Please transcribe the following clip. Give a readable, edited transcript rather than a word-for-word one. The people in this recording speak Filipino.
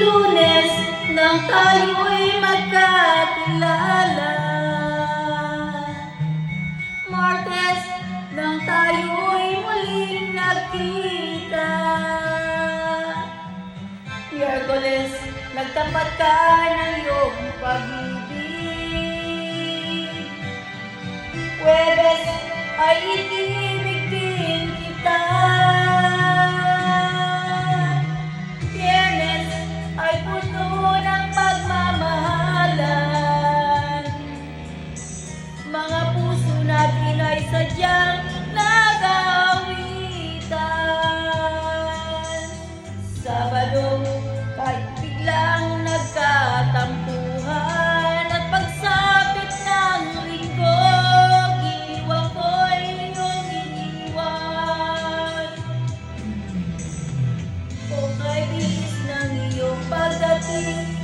Lunes nang tayo'y magkakilala, Martes nang tayo'y muling nagkita, Miyerkules nagtapat ka ng iyong pag-ibig, Huwebes ay inibig din kita, Biyernes ay puno ng pagmamahalan, mga puso natin ay sadyang nag-aawitan. Sabado, kahit biglang nagkatampuhan at pagsapit ng linggo, iniwan ko'y iyong iniwan. O kay bilis ng iyong pagdating,